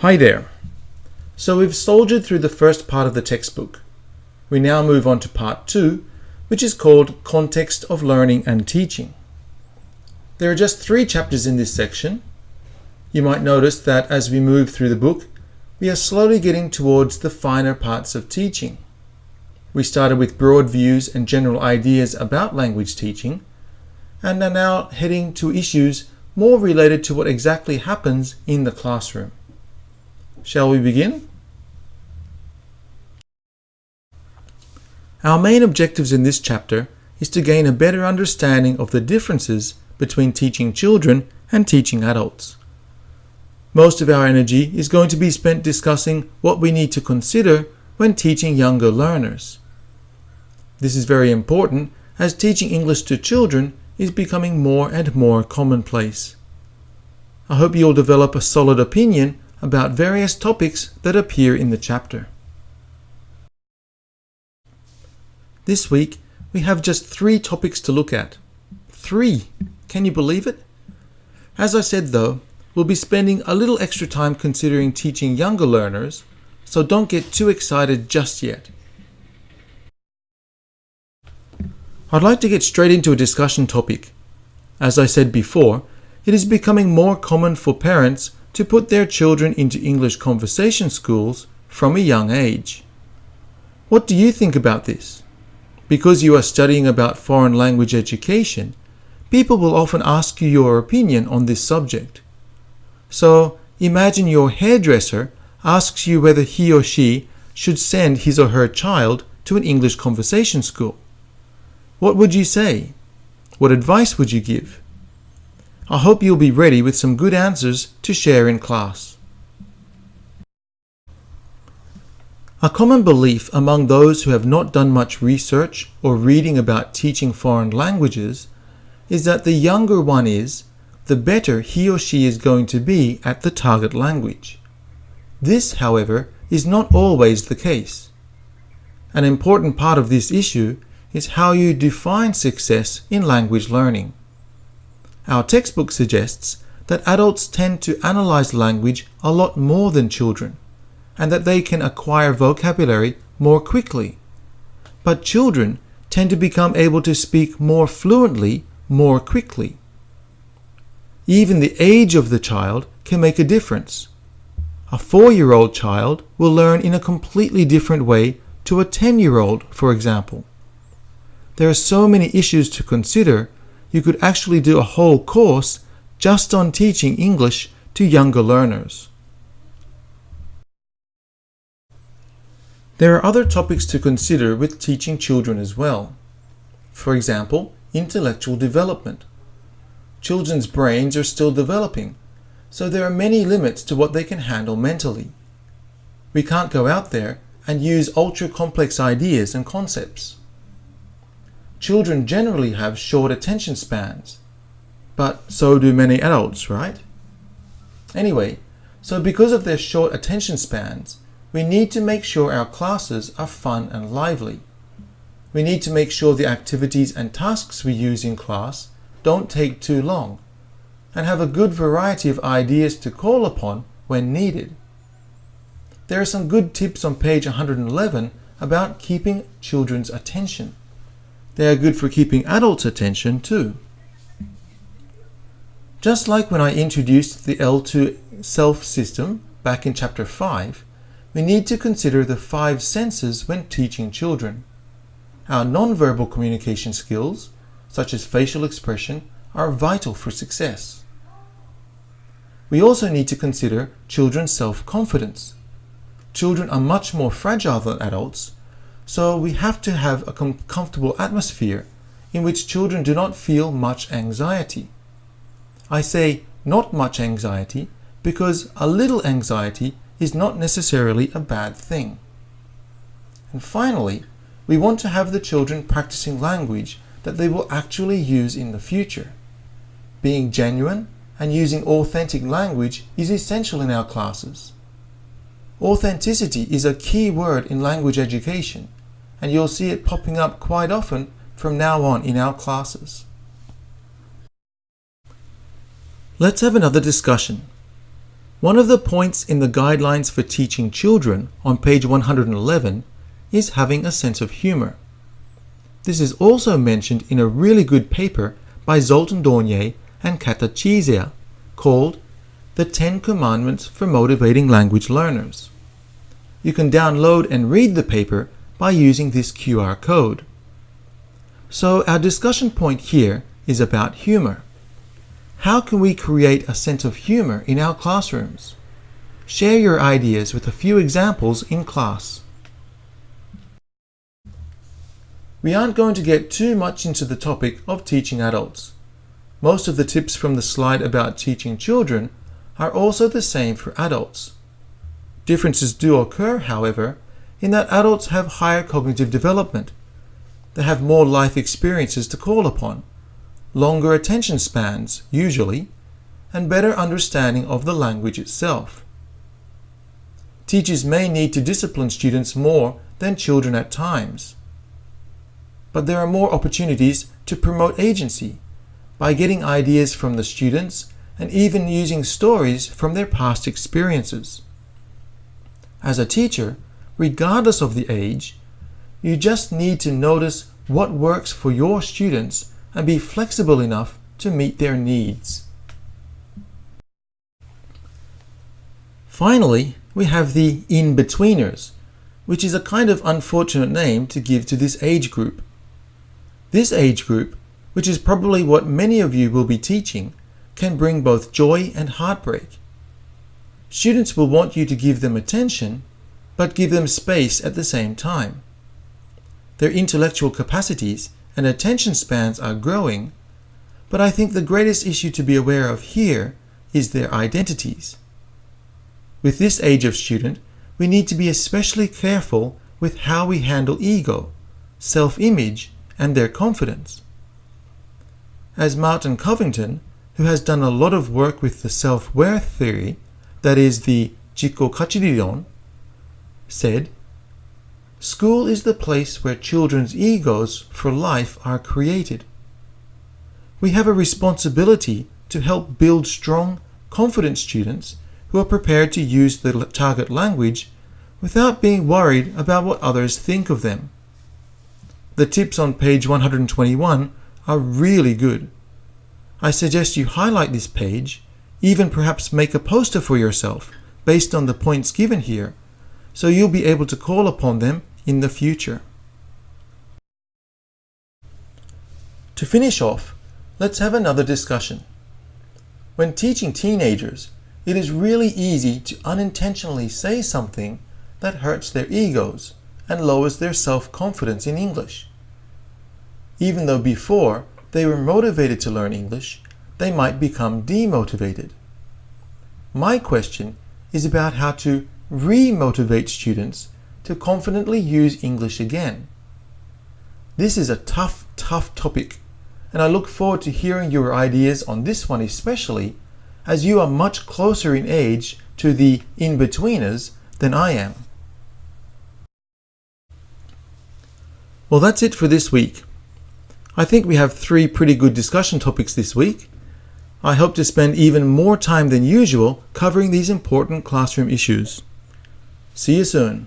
Hi there. So we've soldiered through the first part of the textbook. We now move on to part 2, which is called Context of Learning and Teaching. There are just 3 chapters in this section. You might notice that as we move through the book, we are slowly getting towards the finer parts of teaching. We started with broad views and general ideas about language teaching, and are now heading to issues more related to what exactly happens in the classroom. Shall we begin? Our main objectives in this chapter is to gain a better understanding of the differences between teaching children and teaching adults. Most of our energy is going to be spent discussing what we need to consider when teaching younger learners. This is very important as teaching English to children is becoming more and more commonplace. I hope you'll develop a solid opinion about various topics that appear in the chapter. This week, we have just 3 topics to look at. 3! Can you believe it? As I said though, we'll be spending a little extra time considering teaching younger learners, so don't get too excited just yet. I'd like to get straight into a discussion topic. As I said before, it is becoming more common for parents to put their children into English conversation schools from a young age. What do you think about this? Because you are studying about foreign language education, people will often ask you your opinion on this subject. So, imagine your hairdresser asks you whether he or she should send his or her child to an English conversation school. What would you say? What advice would you give? I hope you'll be ready with some good answers to share in class. A common belief among those who have not done much research or reading about teaching foreign languages is that the younger one is, the better he or she is going to be at the target language. This, however, is not always the case. An important part of this issue is how you define success in language learning. Our textbook suggests that adults tend to analyze language a lot more than children, and that they can acquire vocabulary more quickly. But children tend to become able to speak more fluently more quickly. Even the age of the child can make a difference. A 4-year-old child will learn in a completely different way to a 10-year-old, for example. There are so many issues to consider, you could actually do a whole course just on teaching English to younger learners. There are other topics to consider with teaching children as well. For example, intellectual development. Children's brains are still developing, so there are many limits to what they can handle mentally. We can't go out there and use ultra-complex ideas and concepts. Children generally have short attention spans, but so do many adults, right? Anyway, so because of their short attention spans, we need to make sure our classes are fun and lively. We need to make sure the activities and tasks we use in class don't take too long, and have a good variety of ideas to call upon when needed. There are some good tips on page 111 about keeping children's attention. They are good for keeping adults' attention too. Just like when I introduced the L2 self system back in chapter 5, we need to consider the 5 senses when teaching children. Our non-verbal communication skills, such as facial expression, are vital for success. We also need to consider children's self-confidence. Children are much more fragile than adults, so we have to have a comfortable atmosphere in which children do not feel much anxiety. I say not much anxiety because a little anxiety is not necessarily a bad thing. And finally, we want to have the children practicing language that they will actually use in the future. Being genuine and using authentic language is essential in our classes. Authenticity is a key word in language education, and you'll see it popping up quite often from now on in our classes. Let's have another discussion. One of the points in the Guidelines for Teaching Children on page 111 is having a sense of humor. This is also mentioned in a really good paper by Zoltan Dornier and Kata Chizia called The 10 Commandments for Motivating Language Learners. You can download and read the paper by using this QR code. So our discussion point here is about humor. How can we create a sense of humor in our classrooms? Share your ideas with a few examples in class. We aren't going to get too much into the topic of teaching adults. Most of the tips from the slide about teaching children are also the same for adults. Differences do occur, however, in that adults have higher cognitive development. They have more life experiences to call upon, longer attention spans, usually, and better understanding of the language itself. Teachers may need to discipline students more than children at times. But there are more opportunities to promote agency by getting ideas from the students and even using stories from their past experiences. As a teacher, regardless of the age, you just need to notice what works for your students and be flexible enough to meet their needs. Finally, we have the in-betweeners, which is a kind of unfortunate name to give to this age group. This age group, which is probably what many of you will be teaching, can bring both joy and heartbreak. Students will want you to give them attention, but give them space at the same time. Their intellectual capacities and attention spans are growing, but I think the greatest issue to be aware of here is their identities. With this age of student, we need to be especially careful with how we handle ego, self-image, and their confidence. As Martin Covington, who has done a lot of work with the self-worth theory, that is the Jikko Kachiriron, said, "School is the place where children's egos for life are created. We have a responsibility to help build strong, confident students who are prepared to use the target language without being worried about what others think of them." The tips on page 121 are really good. I suggest you highlight this page, even perhaps make a poster for yourself based on the points given here, so you'll be able to call upon them in the future. To finish off, let's have another discussion. When teaching teenagers, it is really easy to unintentionally say something that hurts their egos and lowers their self-confidence in English. Even though before they were motivated to learn English, they might become demotivated. My question is about how to re-motivate students to confidently use English again. This is a tough topic, and I look forward to hearing your ideas on this one especially, as you are much closer in age to the in-betweeners than I am. Well, that's it for this week. I think we have 3 pretty good discussion topics this week. I hope to spend even more time than usual covering these important classroom issues. See you soon.